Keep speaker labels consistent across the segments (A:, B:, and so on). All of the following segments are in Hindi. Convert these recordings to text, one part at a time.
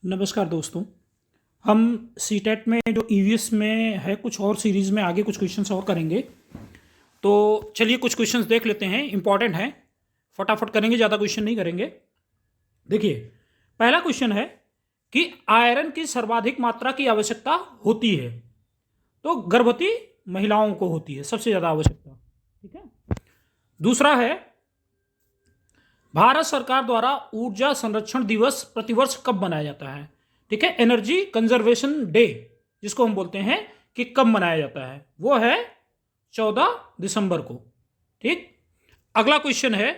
A: नमस्कार दोस्तों। हम सीटेट में जो ईवीएस में है कुछ और सीरीज़ में आगे कुछ क्वेश्चंस और करेंगे। तो चलिए कुछ क्वेश्चंस देख लेते हैं, इंपॉर्टेंट हैं, फटाफट करेंगे, ज़्यादा क्वेश्चन नहीं करेंगे। देखिए, पहला क्वेश्चन है कि आयरन की सर्वाधिक मात्रा की आवश्यकता होती है, तो गर्भवती महिलाओं को होती है सबसे ज़्यादा आवश्यकता। ठीक है। दूसरा है, भारत सरकार द्वारा ऊर्जा संरक्षण दिवस प्रतिवर्ष कब मनाया जाता है? ठीक है, एनर्जी कंजर्वेशन डे जिसको हम बोलते हैं, कि कब मनाया जाता है? वो है 14 दिसंबर को। ठीक। अगला क्वेश्चन है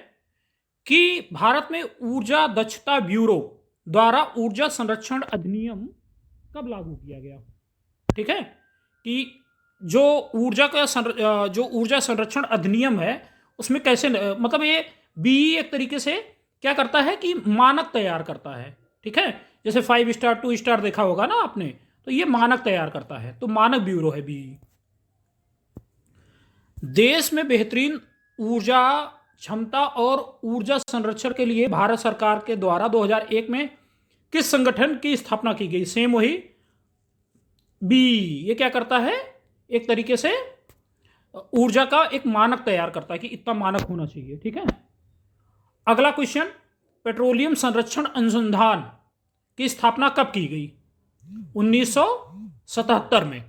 A: कि भारत में ऊर्जा दक्षता ब्यूरो द्वारा ऊर्जा संरक्षण अधिनियम कब लागू किया गया? ठीक है, कि जो जो ऊर्जा संरक्षण अधिनियम है उसमें कैसे, मतलब ये बीई एक तरीके से क्या करता है कि मानक तैयार करता है। ठीक है, जैसे 5 स्टार 2 स्टार देखा होगा ना आपने, तो ये मानक तैयार करता है, तो मानक ब्यूरो है बीई। देश में बेहतरीन ऊर्जा क्षमता और ऊर्जा संरक्षण के लिए भारत सरकार के द्वारा 2001 में किस संगठन की स्थापना की गई? सेम वही बीई। ये क्या करता है? एक तरीके से ऊर्जा का एक मानक तैयार करता है कि इतना मानक होना चाहिए। ठीक है। अगला क्वेश्चन, पेट्रोलियम संरक्षण अनुसंधान की स्थापना कब की गई? 1977 में।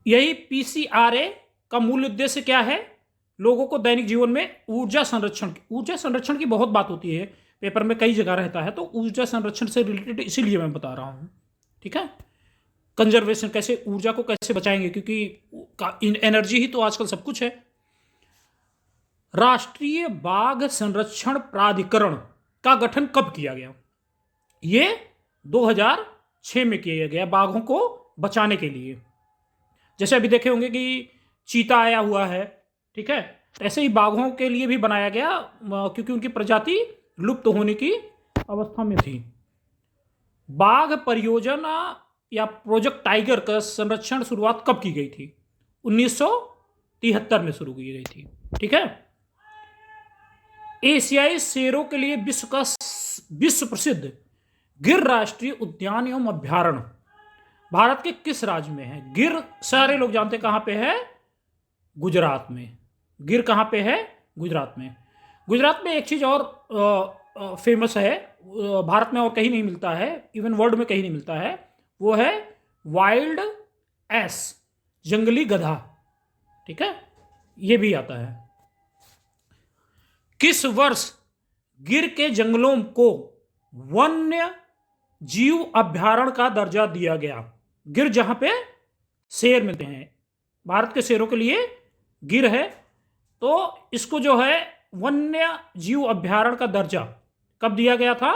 A: यही पीसीआरए का मूल उद्देश्य क्या है? लोगों को दैनिक जीवन में ऊर्जा संरक्षण की बहुत बात होती है, पेपर में कई जगह रहता है, तो ऊर्जा संरक्षण से रिलेटेड इसीलिए मैं बता रहा हूं। ठीक है, कंजर्वेशन, कैसे ऊर्जा को कैसे बचाएंगे, क्योंकि एनर्जी ही तो आजकल सब कुछ है। राष्ट्रीय बाघ संरक्षण प्राधिकरण का गठन कब किया गया? ये 2006 में किया गया, बाघों को बचाने के लिए। जैसे अभी देखे होंगे कि चीता आया हुआ है, ठीक है, ऐसे ही बाघों के लिए भी बनाया गया, क्योंकि उनकी प्रजाति लुप्त होने की अवस्था में थी। बाघ परियोजना या प्रोजेक्ट टाइगर का संरक्षण शुरुआत कब की गई थी? 1973 में शुरू की गई थी। ठीक है। एशियाई शेरों के लिए विश्व प्रसिद्ध गिर राष्ट्रीय उद्यान एवं अभ्यारण्य भारत के किस राज्य में है? गिर सारे लोग जानते हैं कहां पे है? गुजरात में। गिर कहां पे है? गुजरात में। गुजरात में एक चीज और फेमस है, भारत में और कहीं नहीं मिलता है, इवन वर्ल्ड में कहीं नहीं मिलता है, वो है वाइल्ड एस, जंगली गधा। ठीक है, ये भी आता है। किस वर्ष गिर के जंगलों को वन्य जीव अभ्यारण्य का दर्जा दिया गया? गिर जहां पे शेर मिलते हैं, भारत के शेरों के लिए गिर है, तो इसको जो है वन्य जीव अभ्यारण्य का दर्जा कब दिया गया था?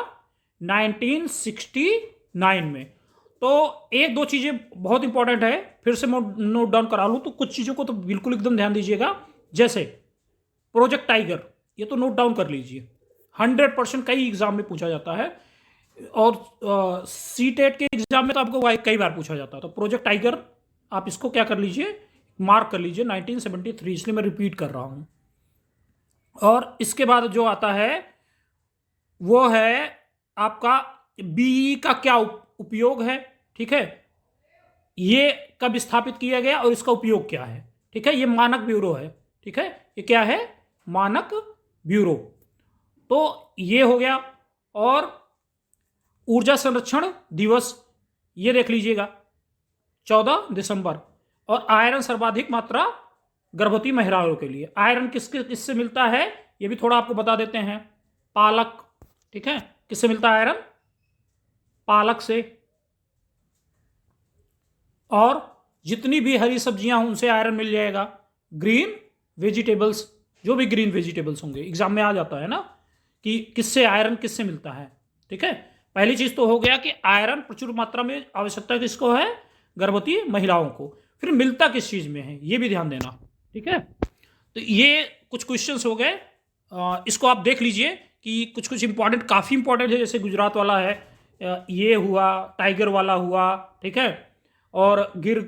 A: 1969 में। तो एक दो चीजें बहुत इंपॉर्टेंट है, फिर से मैं नोट डाउन करा लूं, तो कुछ चीजों को तो बिल्कुल एकदम ध्यान दीजिएगा। जैसे प्रोजेक्ट टाइगर, ये तो नोट डाउन कर लीजिए, 100% कई एग्जाम में पूछा जाता है, और सीटेट के एग्जाम में तो आपको कई बार पूछा जाता है। तो प्रोजेक्ट टाइगर आप इसको क्या कर लीजिए, मार्क कर लीजिए, 1973, इसलिए मैं रिपीट कर रहा हूं। और इसके बाद जो आता है वो है आपका बीई का क्या उपयोग है। ठीक है, ये कब स्थापित किया गया और इसका उपयोग क्या है? ठीक है, ये मानक ब्यूरो है। ठीक है, ये क्या है? मानक ब्यूरो। तो ये हो गया। और ऊर्जा संरक्षण दिवस ये देख लीजिएगा, 14 दिसंबर। और आयरन सर्वाधिक मात्रा गर्भवती महिलाओं के लिए। आयरन किससे मिलता है ये भी थोड़ा आपको बता देते हैं। पालक। ठीक है, किससे मिलता है आयरन? पालक से। और जितनी भी हरी सब्जियां हों उनसे आयरन मिल जाएगा। ग्रीन वेजिटेबल्स, जो भी ग्रीन वेजिटेबल्स होंगे, एग्जाम में आ जाता है ना कि किससे आयरन किससे मिलता है। ठीक है, पहली चीज तो हो गया कि आयरन प्रचुर मात्रा में आवश्यकता किसको है? गर्भवती महिलाओं को। फिर मिलता किस चीज में है ये भी ध्यान देना। ठीक है, तो ये कुछ क्वेश्चंस हो गए, इसको आप देख लीजिए कि कुछ कुछ इंपॉर्टेंट, काफी इंपॉर्टेंट है। जैसे गुजरात वाला है, ये हुआ, टाइगर वाला हुआ। ठीक है, और गिर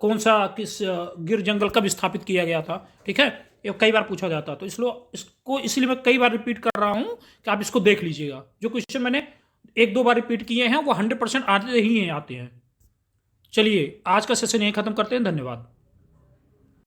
A: कौन सा, किस गिर जंगल कब स्थापित किया गया था। ठीक है, ये कई बार पूछा जाता है, तो इसलिए मैं कई बार रिपीट कर रहा हूं कि आप इसको देख लीजिएगा। जो क्वेश्चन मैंने एक दो बार रिपीट किए हैं वो 100% आते ही आते हैं। चलिए आज का सेशन यहीं खत्म करते हैं। धन्यवाद।